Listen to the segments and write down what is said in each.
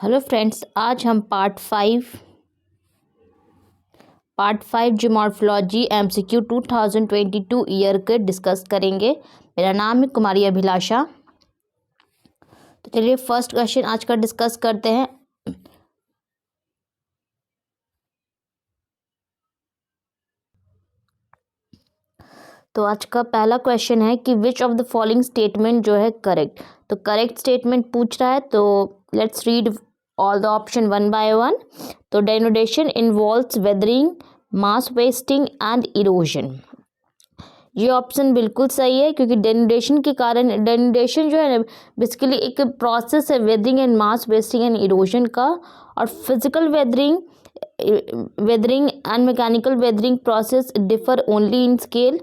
Hello friends, आज हम part five geomorphology MCQ 2022 year के डिस्कस करेंगे। मेरा नाम है कुमारी अभिलाषा। तो चलिए फर्स्ट क्वेश्चन आज का डिस्कस करते हैं। तो आज का पहला क्वेश्चन है कि विच ऑफ द फॉलोइंग स्टेटमेंट जो है करेक्ट। तो करेक्ट स्टेटमेंट पूछ रहा है, तो let's read all the option one by one. तो denudation involves weathering, mass wasting and erosion. ये ऑप्शन बिल्कुल सही है, क्योंकि डेनोडेशन के कारण, डेनोडेशन जो है बेसिकली एक प्रोसेस है weathering and mass wasting and erosion का। और physical weathering and mechanical weathering process differ only in scale.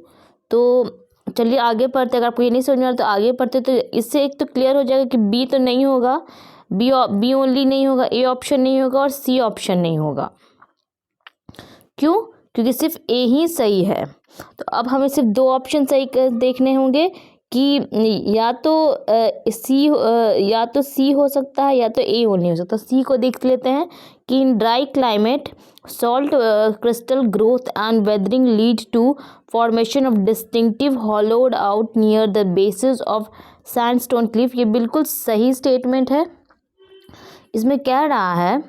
तो चलिए आगे पढ़ते। अगर आपको ये नहीं समझ में आ रहा तो आगे पढ़ते। तो इससे एक तो क्लियर हो जाएगा कि बी तो नहीं होगा, बी ओनली नहीं होगा, ए ऑप्शन नहीं होगा और सी ऑप्शन नहीं होगा। क्यों? क्योंकि सिर्फ ए ही सही है। तो अब हमें सिर्फ दो ऑप्शन सही देखने होंगे कि या तो सी हो सकता है या तो ए ओनली हो सकता है। सी को देख लेते हैं कि in dry climate salt crystal growth and weathering lead to formation of distinctive hollowed out near the bases of sandstone cliff. ये बिल्कुल सही स्टेटमेंट है। इसमें कह रहा है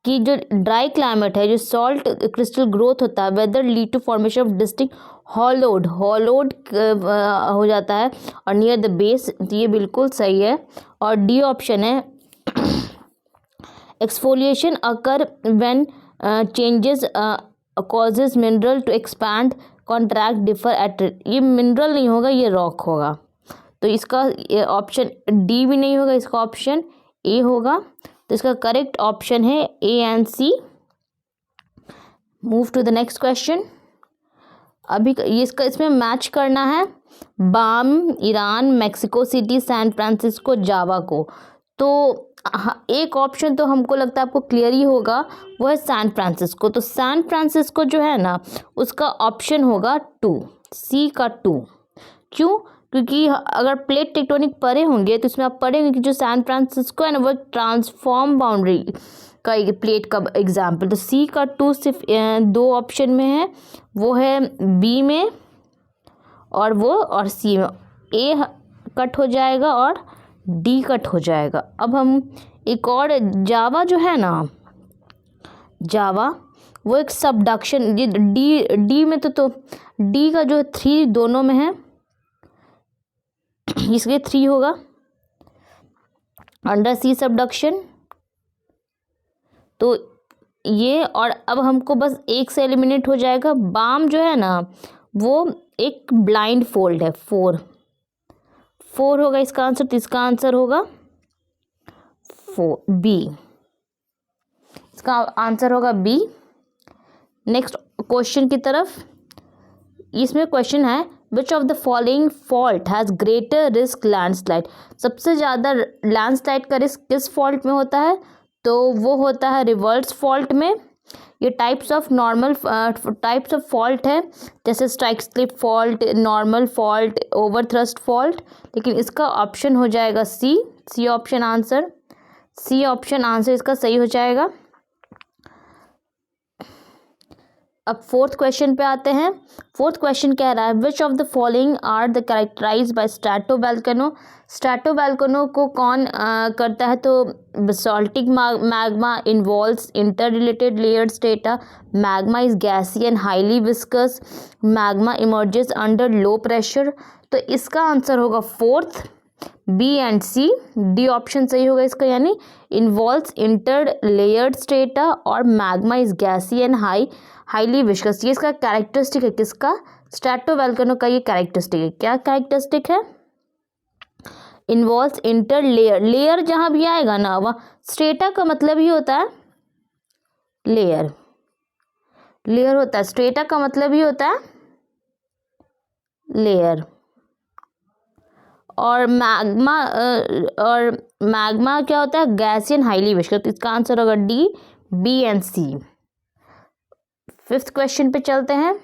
कि जो ड्राई क्लाइमेट है, जो सॉल्ट क्रिस्टल ग्रोथ होता है, weather lead to formation of distinct hollowed हो जाता है और नियर द बेस। ये बिल्कुल सही है। और डी ऑप्शन है exfoliation occur when changes causes mineral to expand contract differ at. ये मिनरल नहीं होगा, ये रॉक होगा। तो इसका ऑप्शन डी भी नहीं होगा, इसका ऑप्शन ए होगा। तो इसका करेक्ट ऑप्शन है A and C. Move to the next question. अभी इसमें मैच करना है Bam, Iran, Mexico City, San Francisco, Java को। तो एक ऑप्शन तो हमको लगता है आपको क्लियर ही होगा, वो है सैन फ्रांसिस्को। तो सैन फ्रांसिस्को जो है ना, उसका ऑप्शन होगा 2, सी का 2। क्यों? क्योंकि अगर प्लेट टेक्टोनिक पढ़े होंगे तो इसमें आप पढ़ेंगे कि जो सैन फ्रांसिस्को है ना, वो ट्रांसफॉर्म बाउंड्री का एक प्लेट का एग्जाम्पल। तो सी का 2 सिर्फ दो ऑप्शन में है, वो है बी में और सी में। ए कट हो जाएगा और डी कट हो जाएगा। अब हम एक और, जावा जो है ना, जावा वो एक सबडक्शन, डी में तो डी का जो 3 दोनों में है, इसलिए 3 होगा अंडर सी सबडक्शन। तो ये, और अब हमको बस एक से एलिमिनेट हो जाएगा। बाम जो है ना, वो एक ब्लाइंड फोल्ड है, 4 होगा इसका आंसर। तो इसका आंसर होगा 4, बी। इसका आंसर होगा बी। नेक्स्ट क्वेश्चन की तरफ। इसमें क्वेश्चन है which of the following fault has greater risk landslide. सबसे ज़्यादा लैंडस्लाइड का रिस्क किस फॉल्ट में होता है? तो वो होता है रिवर्स फॉल्ट में। ये टाइप्स ऑफ फॉल्ट है, जैसे strike slip fault, normal fault, overthrust fault. लेकिन इसका ऑप्शन हो जाएगा C option answer. C option answer इसका सही हो जाएगा। अब फोर्थ क्वेश्चन पे आते हैं। फोर्थ क्वेश्चन कह रहा है which of the following are the characterize by stratovolcano. Stratovolcano को कौन करता है? तो basaltic magma involves interrelated layered strata, magma is gassy and highly viscous, magma emerges under low pressure. तो इसका आंसर होगा fourth, B and C. D option सही होगा इसका, यानी इन्वॉल्व्स इंटर लेयर्ड स्ट्रेटा और magma is gassy and highly viscous. ये इसका कैरेक्टरिस्टिक है, किसका? स्ट्रैटोवोल्केनो का ये कैरेक्टरिस्टिक है। क्या कैरेक्टरिस्टिक है? इन्वॉल्व्स इंटर लेयर जहां भी आएगा ना, वह स्ट्रेटा का मतलब ही होता है लेयर होता है। स्ट्रेटा का मतलब ही होता है लेयर। और मैग्मा क्या होता है? Gaseous highly viscous. तो इसका आंसर होगा D, B and C. Fifth question पे चलते हैं।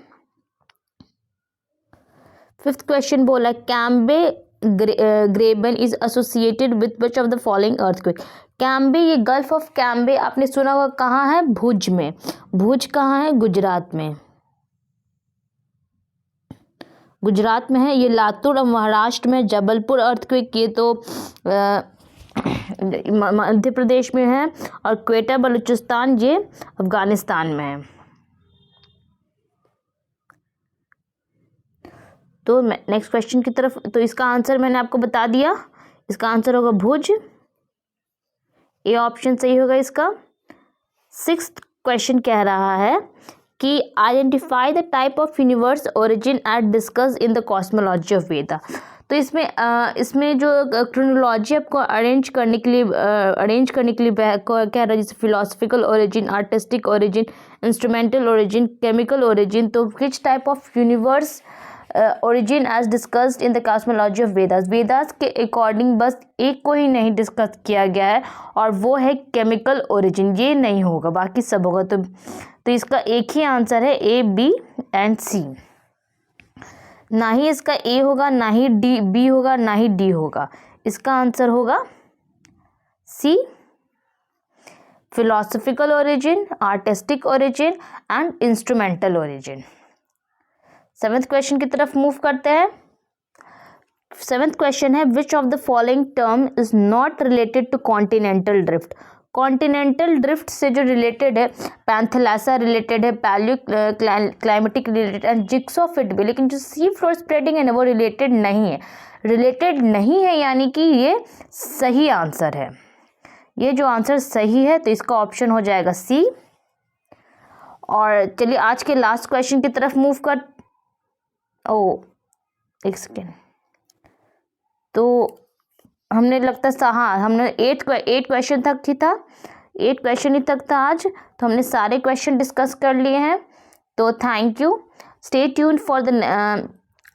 फिफ्थ क्वेश्चन बोला Cambay graben is associated with which of the following earthquake. Cambay, ये गल्फ ऑफ कैम्बे आपने सुना होगा कहाँ है, भुज में। भुज कहाँ है, गुजरात में, गुजरात में है। ये लातूर और महाराष्ट्र में। जबलपुर अर्थक्वेक ये तो मध्य प्रदेश में है। और क्वेटा बलूचिस्तान ये अफगानिस्तान में है। तो नेक्स्ट क्वेश्चन की तरफ, तो इसका आंसर मैंने आपको बता दिया, इसका आंसर होगा भुज, ए ऑप्शन सही होगा इसका। 6th क्वेश्चन कह रहा है कि identify the type of universe origin at discuss in the cosmology of Veda. तो इसमें जो क्रोनोलॉजी आपको अरेंज करने के लिए कह रहा है, जैसे philosophical origin, artistic origin, instrumental origin, chemical origin. तो which type of universe origin as discussed in the cosmology of Vedas. Vedas के अकॉर्डिंग बस एक को ही नहीं डिस्कस किया गया है और वो है केमिकल ओरिजिन, ये नहीं होगा, बाकी सब होगा। तो इसका एक ही आंसर है, ए, बी एंड सी। ना ही इसका ए होगा, ना ही डी, बी होगा, ना ही डी होगा। इसका आंसर होगा C, philosophical origin, artistic origin and instrumental origin. 7th question की तरफ मूव करते हैं। 7th क्वेश्चन है which of the following term is not related to continental drift. Continental drift से जो रिलेटेड है, पैंथेलासा रिलेटेड है, paleoclimatic related and xerophyte भी, लेकिन जो सी फ्लोर स्प्रेडिंग है ना वो रिलेटेड नहीं है। रिलेटेड नहीं है यानी कि ये सही आंसर है। ये जो आंसर सही है तो इसका ऑप्शन हो जाएगा सी। और चलिए आज के लास्ट क्वेश्चन की तरफ मूव कर, एक सेकेंड, तो हमने लगता है हाँ हमने 8 क्वेश्चन तक ही था, 8 क्वेश्चन ही तक था आज, तो हमने सारे क्वेश्चन डिस्कस कर लिए हैं। तो thank you, stay tuned for the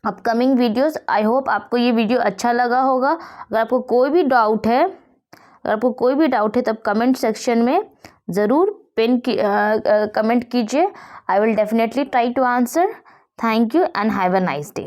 upcoming videos. I hope आपको ये वीडियो अच्छा लगा होगा। अगर आपको कोई भी डाउट है तो आप कमेंट सेक्शन में ज़रूर कमेंट कीजिए। I will definitely try to answer. Thank you and have a nice day.